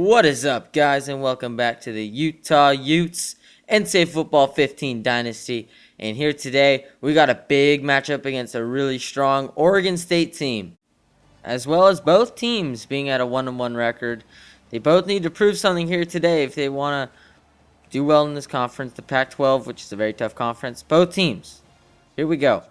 What is up, guys, and welcome back to the Utah Utes NCAA Football 15 Dynasty. And here today, we got a big matchup against a really strong Oregon State team, as well as both teams being at a 1-1 record. They both need to prove something here today if they want to do well in this conference, the Pac-12, which is a very tough conference. Both teams. Here we go.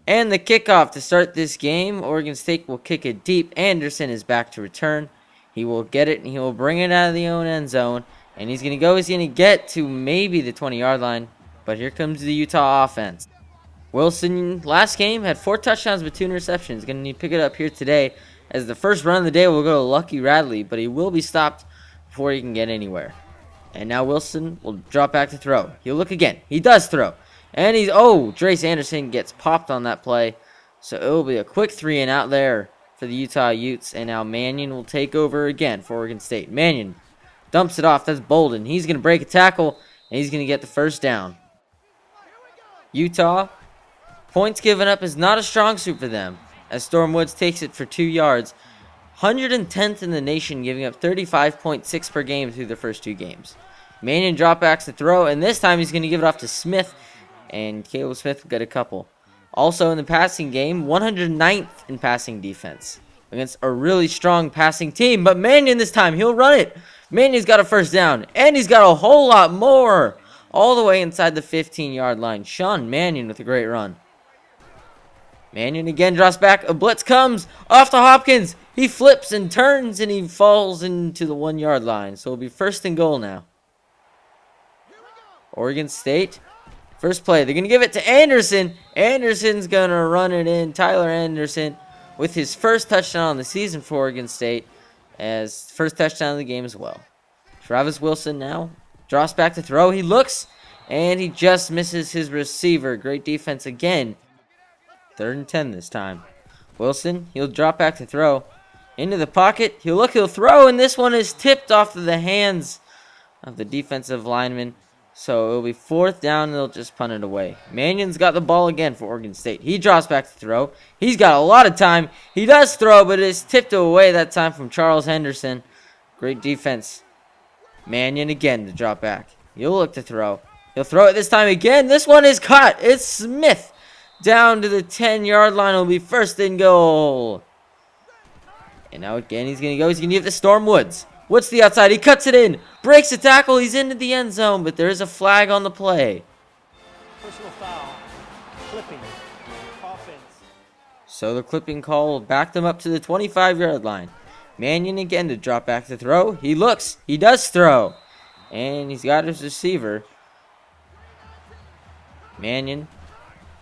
And the kickoff to start this game, Oregon State will kick it deep. Anderson is back to return. He will get it, and he will bring it out of the own end zone. And he's going to get to maybe the 20-yard line. But here comes the Utah offense. Wilson, last game, had 4 touchdowns with 2 interceptions. Going to need to pick it up here today, as the first run of the day will go to Lucky Radley. But he will be stopped before he can get anywhere. And now Wilson will drop back to throw. He'll look again. He does throw. And Drace Anderson gets popped on that play. So it will be a quick 3-and-out there for the Utah Utes. And now Mannion will take over again for Oregon State. Mannion dumps it off. That's Bolden. He's going to break a tackle, and he's going to get the first down. Utah, points given up is not a strong suit for them, as Storm Woods takes it for 2 yards. 110th in the nation, giving up 35.6 per game through the first 2 games. Mannion dropbacks to throw, and this time he's going to give it off to Smith, and Caleb Smith will get a couple. Also in the passing game, 109th in passing defense against a really strong passing team. But Mannion this time, he'll run it. Mannion's got a first down, and he's got a whole lot more all the way inside the 15-yard line. Sean Mannion with a great run. Mannion again drops back. A blitz comes off to Hopkins. He flips and turns, and he falls into the 1-yard line. So it'll be 1st and goal now. Oregon State. First play, they're going to give it to Anderson. Anderson's going to run it in. Tyler Anderson with his first touchdown of the season for Oregon State, as first touchdown of the game as well. Travis Wilson now drops back to throw. He looks, and he just misses his receiver. Great defense again. 3rd and 10 this time. Wilson, he'll drop back to throw. Into the pocket. He'll throw, and this one is tipped off of the hands of the defensive lineman. So it'll be 4th down, and they'll just punt it away. Mannion's got the ball again for Oregon State. He drops back to throw. He's got a lot of time. He does throw, but it's tipped away that time from Charles Henderson. Great defense. Mannion again to drop back. He'll look to throw. He'll throw it this time again. This one is caught. It's Smith down to the 10-yard line. It'll be 1st and goal. And now again he's going to go. He's going to give it to Storm Woods. What's the outside? He cuts it in. Breaks the tackle. He's into the end zone, but there is a flag on the play. Personal foul. Clipping. Offense. So the clipping call will back them up to the 25-yard line. Mannion again to drop back to throw. He looks. He does throw. And he's got his receiver. Mannion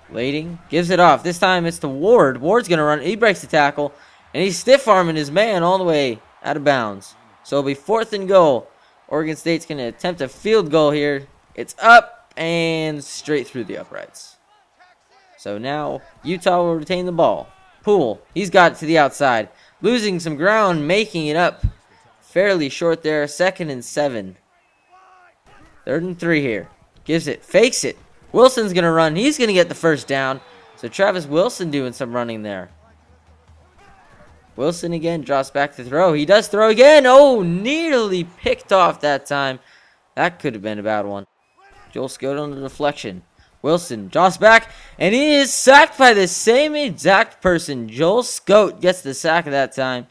waiting. Gives it off. This time it's to Ward. Ward's going to run. He breaks the tackle. And he's stiff-arming his man all the way out of bounds. So it'll be 4th and goal. Oregon State's going to attempt a field goal here. It's up and straight through the uprights. So now Utah will retain the ball. Poole, he's got it to the outside. Losing some ground, making it up fairly short there. 2nd and 7. 3rd and 3 here. Gives it, fakes it. Wilson's going to run. He's going to get the first down. So Travis Wilson doing some running there. Wilson again drops back to throw. He does throw again. Oh, nearly picked off that time. That could have been a bad one. Joel Scott on the deflection. Wilson drops back, and he is sacked by the same exact person. Joel Scott gets the sack at that time.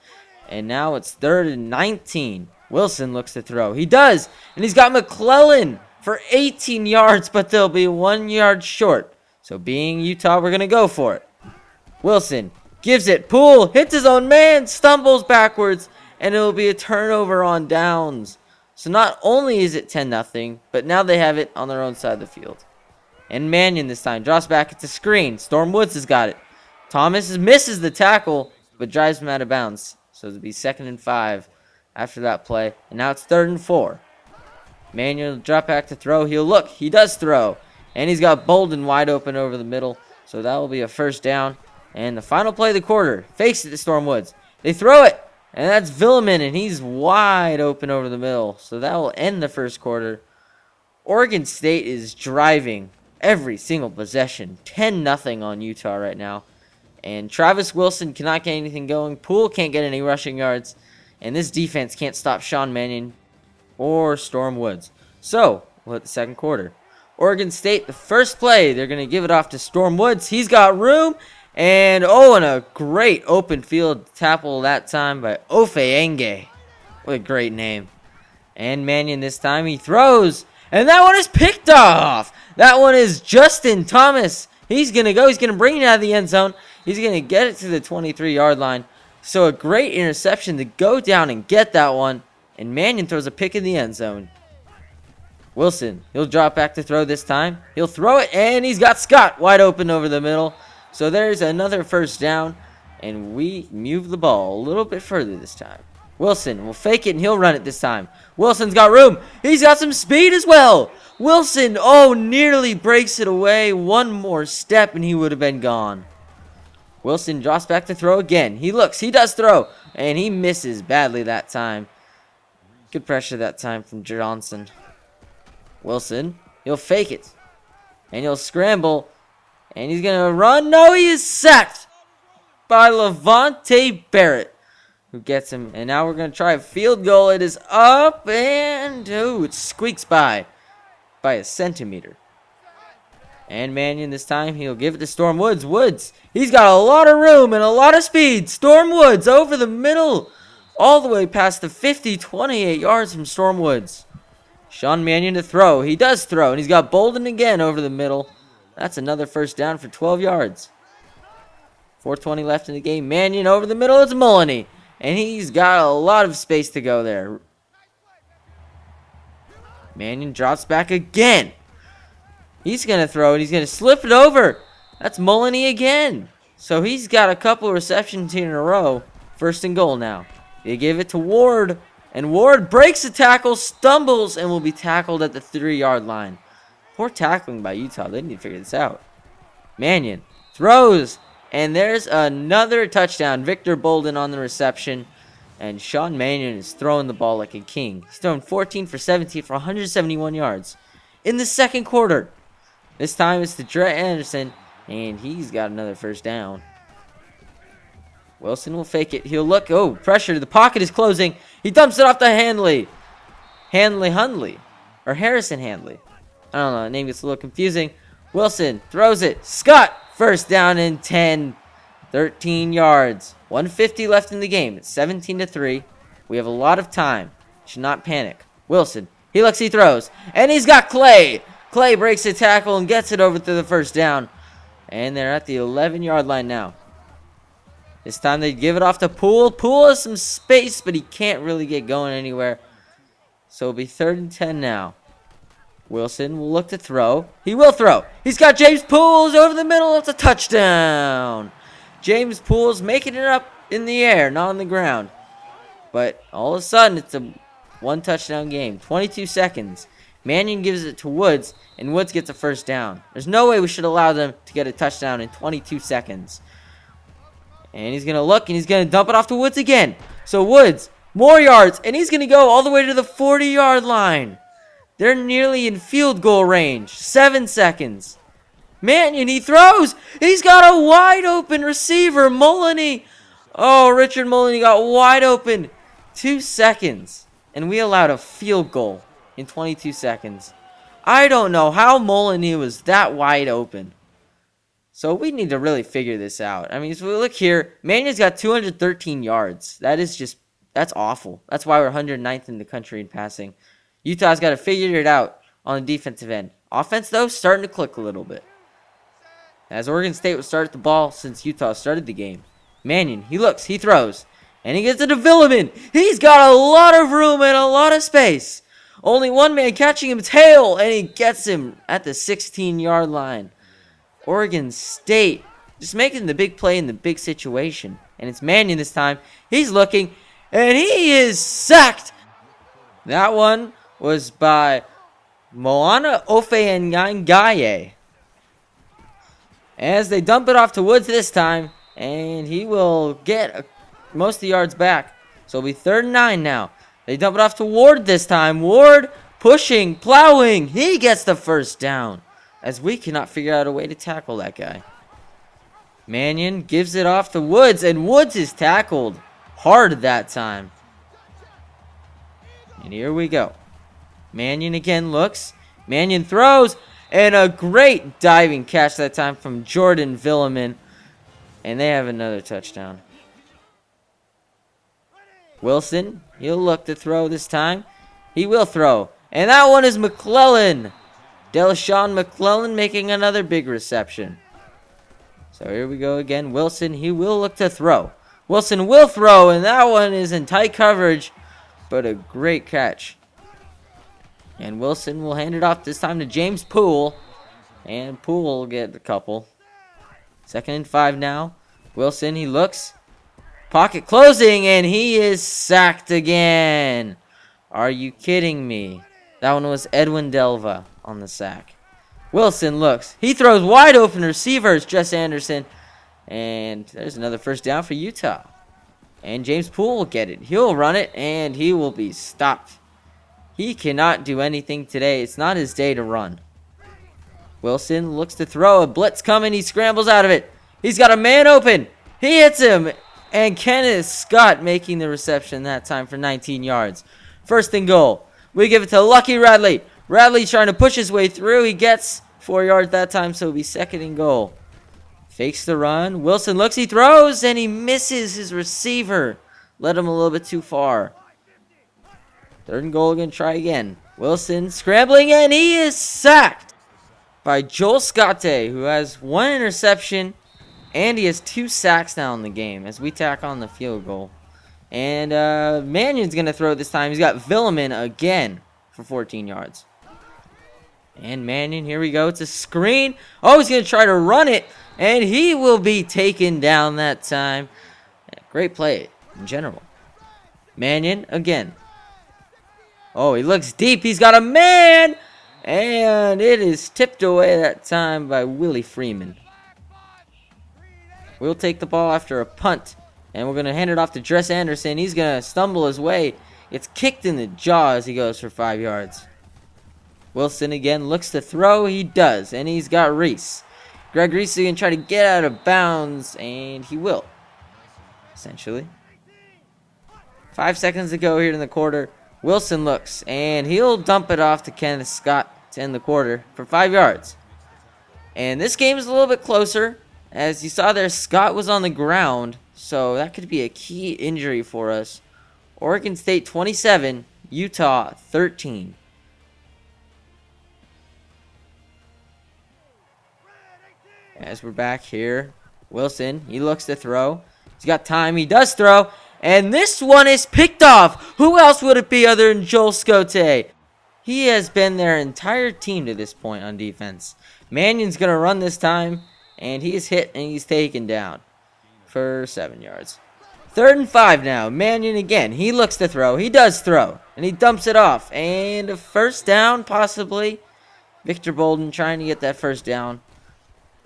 And now it's 3rd and 19. Wilson looks to throw. He does, and he's got McClellan for 18 yards, but they'll be 1 yard short. So being Utah, we're going to go for it. Wilson gives it. Poole hits his own man, stumbles backwards, and it'll be a turnover on downs. So not only is it 10-0, but now they have it on their own side of the field. And Mannion this time drops back. It's a screen. Storm Woods has got it. Thomas misses the tackle, but drives him out of bounds. So it'll be 2nd and 5 after that play. And now it's 3rd and 4. Mannion will drop back to throw. He'll look. He does throw. And he's got Bolden wide open over the middle. So that will be a 1st down. And the final play of the quarter, fakes it to Storm Woods. They throw it, and that's Villeman, and he's wide open over the middle. So that will end the first quarter. Oregon State is driving every single possession. 10-0 on Utah right now. And Travis Wilson cannot get anything going. Poole can't get any rushing yards. And this defense can't stop Sean Mannion or Storm Woods. So, we'll hit the second quarter. Oregon State, the first play, they're going to give it off to Storm Woods. He's got room. And a great open field tackle that time by Ofeenge. What a great name. And Mannion this time, he throws. And that one is picked off. That one is Justin Thomas. He's going to go. He's going to bring it out of the end zone. He's going to get it to the 23-yard line. So a great interception to go down and get that one. And Mannion throws a pick in the end zone. Wilson, he'll drop back to throw this time. He'll throw it, and he's got Scott wide open over the middle. So there's another first down, and we move the ball a little bit further this time. Wilson will fake it, and he'll run it this time. Wilson's got room. He's got some speed as well. Wilson, nearly breaks it away. One more step, and he would have been gone. Wilson drops back to throw again. He looks. He does throw, and he misses badly that time. Good pressure that time from Johnson. Wilson, he'll fake it, and he'll scramble, and he's going to run. No, he is sacked by Levante Barrett, who gets him. And now we're going to try a field goal. It is up, and it squeaks by a centimeter. And Mannion this time, he'll give it to Storm Woods. Woods, he's got a lot of room and a lot of speed. Storm Woods over the middle, all the way past the 50, 28 yards from Storm Woods. Sean Mannion to throw. He does throw, and he's got Bolden again over the middle. That's another first down for 12 yards. 4:20 left in the game. Mannion over the middle. It's Mullany, and he's got a lot of space to go there. Mannion drops back again. He's going to throw it. He's going to slip it over. That's Mullany again. So he's got a couple of receptions here in a row. First and goal now. They give it to Ward. And Ward breaks the tackle, stumbles, and will be tackled at the 3-yard line. Poor tackling by Utah. They need to figure this out. Mannion throws. And there's another touchdown. Victor Bolden on the reception. And Sean Mannion is throwing the ball like a king. He's throwing 14 for 17 for 171 yards in the second quarter. This time it's to Dre Anderson, and he's got another first down. Wilson will fake it. He'll look. Pressure. The pocket is closing. He dumps it off to Handley. Hundley. Or Harrison Handley. I don't know. The name gets a little confusing. Wilson throws it. Scott. First down and 10. 13 yards. 150 left in the game. It's 17-3. We have a lot of time. Should not panic. Wilson. He looks. He throws. And he's got Clay. Clay breaks the tackle and gets it over to the first down. And they're at the 11-yard line now. This time they give it off to Poole. Poole has some space, but he can't really get going anywhere. So it'll be 3rd and 10 now. Wilson will look to throw. He will throw. He's got James Pools over the middle. It's a touchdown. James Pools making it up in the air, not on the ground. But all of a sudden, it's a one-touchdown game. 22 seconds. Mannion gives it to Woods, and Woods gets a first down. There's no way we should allow them to get a touchdown in 22 seconds. And he's going to look, and he's going to dump it off to Woods again. So Woods, more yards, and he's going to go all the way to the 40-yard line. They're nearly in field goal range. 7 seconds. Mannion, he throws. He's got a wide open receiver. Mullany. Richard Mullany got wide open. 2 seconds. And we allowed a field goal in 22 seconds. I don't know how Mullany was that wide open. So we need to really figure this out. I mean, so we look here. Mannion's got 213 yards. That's awful. That's why we're 109th in the country in passing. Utah's got to figure it out on the defensive end. Offense, though, starting to click a little bit. As Oregon State will start the ball since Utah started the game. Mannion, he looks, he throws, and he gets it to Villeman. He's got a lot of room and a lot of space. Only one man catching him tail, and he gets him at the 16-yard line. Oregon State just making the big play in the big situation. And it's Mannion this time. He's looking, and he is sacked. That one was by Moana Ofeanyangaye. As they dump it off to Woods this time, and he will get most of the yards back. So it'll be 3rd and 9 now. They dump it off to Ward this time. Ward pushing, plowing. He gets the first down, as we cannot figure out a way to tackle that guy. Mannion gives it off to Woods, and Woods is tackled hard that time. And here we go. Mannion again looks. Mannion throws. And a great diving catch that time from Jordan Villeman. And they have another touchdown. Wilson, he'll look to throw this time. He will throw. And that one is McClellan. Sean McClellan making another big reception. So here we go again. Wilson, he will look to throw. Wilson will throw, and that one is in tight coverage, but a great catch. And Wilson will hand it off this time to James Poole, and Poole will get a couple. 2nd and 5 now. Wilson, he looks. Pocket closing, and he is sacked again. Are you kidding me? That one was Edwin Delva on the sack. Wilson looks. He throws wide open receivers, Jess Anderson. And there's another first down for Utah. And James Poole will get it. He'll run it, and he will be stopped. He cannot do anything today. It's not his day to run. Wilson looks to throw. A blitz coming. He scrambles out of it. He's got a man open. He hits him. And Kenneth Scott making the reception that time for 19 yards. 1st and goal. We give it to Lucky Radley. Radley trying to push his way through. He gets 4 yards that time, so it'll be 2nd and goal. Fakes the run. Wilson looks. He throws, and he misses his receiver. Led him a little bit too far. 3rd and goal. Going to try again. Wilson scrambling, and he is sacked by Joel Scott, who has 1 interception, and he has 2 sacks now in the game as we tack on the field goal. And Mannion's going to throw this time. He's got Villeman again for 14 yards. And Mannion, here we go. It's a screen. Oh, he's going to try to run it. And he will be taken down that time. Great play in general. Mannion again. Oh, he looks deep. He's got a man. And it is tipped away that time by Willie Freeman. We'll take the ball after a punt. And we're going to hand it off to Jess Anderson. He's going to stumble his way. It's kicked in the jaw as he goes for 5 yards. Wilson again looks to throw. He does. And he's got Reese. Greg Reese is going to try to get out of bounds. And he will. Essentially. 5 seconds to go here in the quarter. Wilson looks. And he'll dump it off to Kenneth Scott to end the quarter for 5 yards. And this game is a little bit closer. As you saw there, Scott was on the ground. So that could be a key injury for us. Oregon State 27. Utah 13. As we're back here, Wilson, he looks to throw. He's got time. He does throw. And this one is picked off. Who else would it be other than Joel Scott? He has been their entire team to this point on defense. Mannion's going to run this time. And he is hit and he's taken down for 7 yards. 3rd and 5 now. Mannion again. He looks to throw. He does throw. And he dumps it off. And a first down possibly. Victor Bolden trying to get that first down.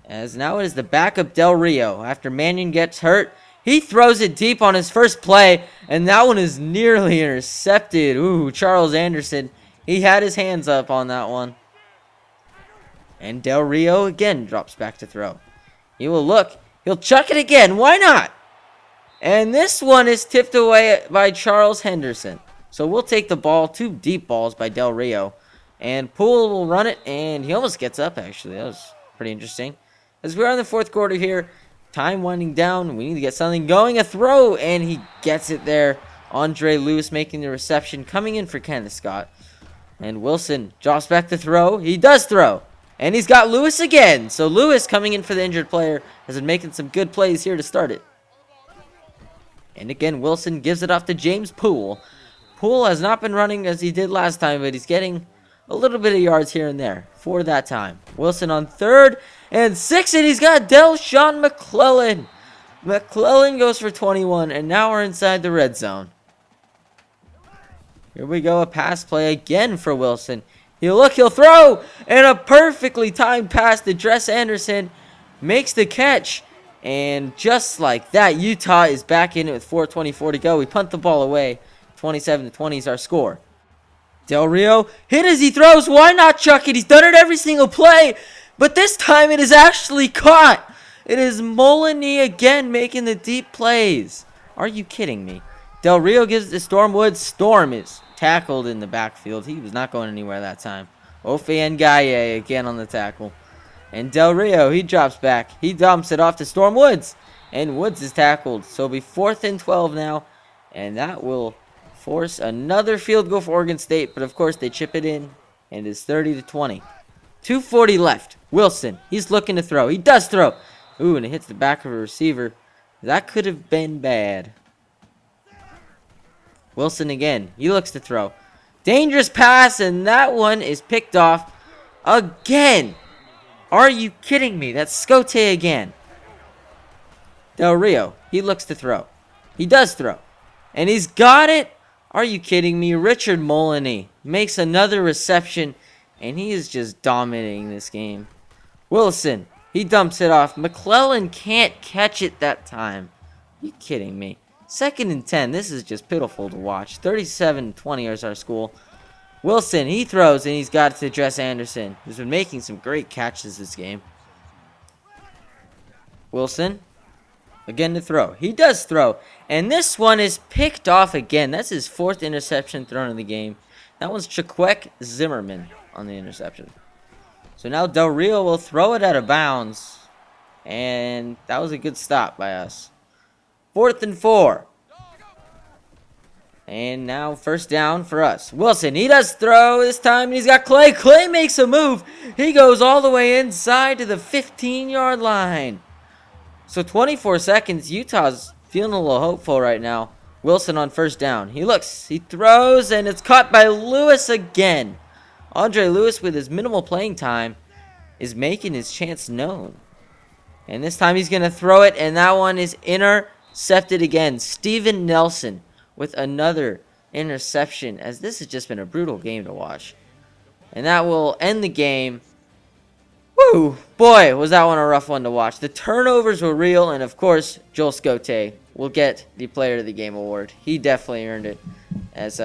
As now it is the backup Del Rio. After Mannion gets hurt, he throws it deep on his first play. And that one is nearly intercepted. Ooh, Charles Anderson. He had his hands up on that one. And Del Rio again drops back to throw. He will look. He'll chuck it again. Why not? And this one is tipped away by Charles Henderson. So we'll take the ball. 2 deep balls by Del Rio. And Poole will run it. And he almost gets up, actually. That was pretty interesting. As we're in the 4th quarter here. Time winding down. We need to get something going. A throw. And he gets it there. Andre Lewis making the reception. Coming in for Kenneth Scott. And Wilson drops back to throw. He does throw. And he's got Lewis again. So Lewis coming in for the injured player has been making some good plays here to start it. And again, Wilson gives it off to James Poole. Poole has not been running as he did last time, but he's getting a little bit of yards here and there for that time. Wilson on 3rd and 6, and he's got Sean McClellan. McClellan goes for 21, and now we're inside the red zone. Here we go, a pass play again for Wilson. He'll look, he'll throw, and a perfectly timed pass to Jess Anderson makes the catch. And just like that, Utah is back in it with 4:24 to go. We punt the ball away. 27-20 is our score. Del Rio hit as he throws. Why not chuck it? He's done it every single play. But this time it is actually caught. It is Moloney again making the deep plays. Are you kidding me? Del Rio gives it to Stormwood. Storm is tackled in the backfield. He was not going anywhere that time. Ofe Ngaye again on the tackle. And Del Rio, he drops back. He dumps it off to Storm Woods. And Woods is tackled. So it'll be 4th and 12 now. And that will force another field goal for Oregon State. But of course they chip it in. And it's 30-20. 2:40 left. Wilson, he's looking to throw. He does throw. Ooh, and it hits the back of a receiver. That could have been bad. Wilson again. He looks to throw. Dangerous pass, and that one is picked off again. Are you kidding me? That's Scote again. Del Rio, he looks to throw. He does throw. And he's got it. Are you kidding me? Richard Moloney makes another reception, and he is just dominating this game. Wilson, he dumps it off. McClellan can't catch it that time. Are you kidding me? 2nd and 10. This is just pitiful to watch. 37-20 is our score. Wilson, he throws, and he's got it to Dress Anderson, who's been making some great catches this game. Wilson, again to throw. He does throw. And this one is picked off again. That's his 4th interception thrown in the game. That one's Chiquek Zimmerman on the interception. So now Del Rio will throw it out of bounds. And that was a good stop by us. 4th and 4. And now 1st down for us. Wilson, he does throw this time. And he's got Clay. Clay makes a move. He goes all the way inside to the 15-yard line. So 24 seconds. Utah's feeling a little hopeful right now. Wilson on 1st down. He looks. He throws. And it's caught by Lewis again. Andre Lewis, with his minimal playing time, is making his chance known. And this time he's going to throw it. And that one is intercepted again. Steven Nelson with another interception, as this has just been a brutal game to watch. And that will end the game. Woo! Boy, was that one a rough one to watch. The turnovers were real, and of course, Joel Scote will get the Player of the Game award. He definitely earned it, as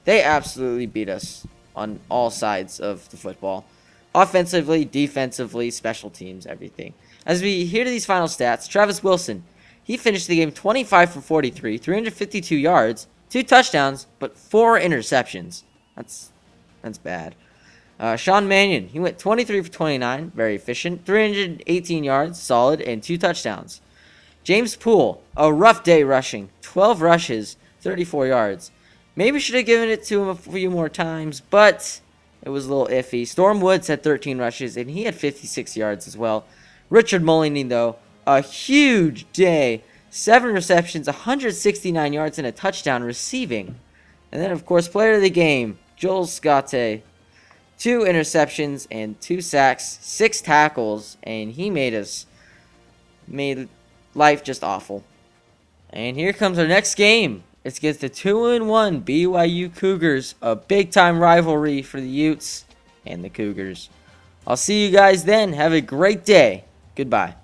they absolutely beat us on all sides of the football. Offensively, defensively, special teams, everything. As we hear these final stats, Travis Wilson, he finished the game 25 for 43, 352 yards, 2 touchdowns, but 4 interceptions. That's bad. Sean Mannion, he went 23 for 29, very efficient, 318 yards, solid, and 2 touchdowns. James Poole, a rough day rushing, 12 rushes, 34 yards. Maybe should have given it to him a few more times, but it was a little iffy. Storm Woods had 13 rushes, and he had 56 yards as well. Richard Moloney, though, a huge day. 7 receptions, 169 yards, and a touchdown receiving. And then, of course, Player of the Game, Joel Scote. 2 interceptions and 2 sacks, 6 tackles, and he made life just awful. And here comes our next game. It's against the 2-1 BYU Cougars, a big-time rivalry for the Utes and the Cougars. I'll see you guys then. Have a great day. Goodbye.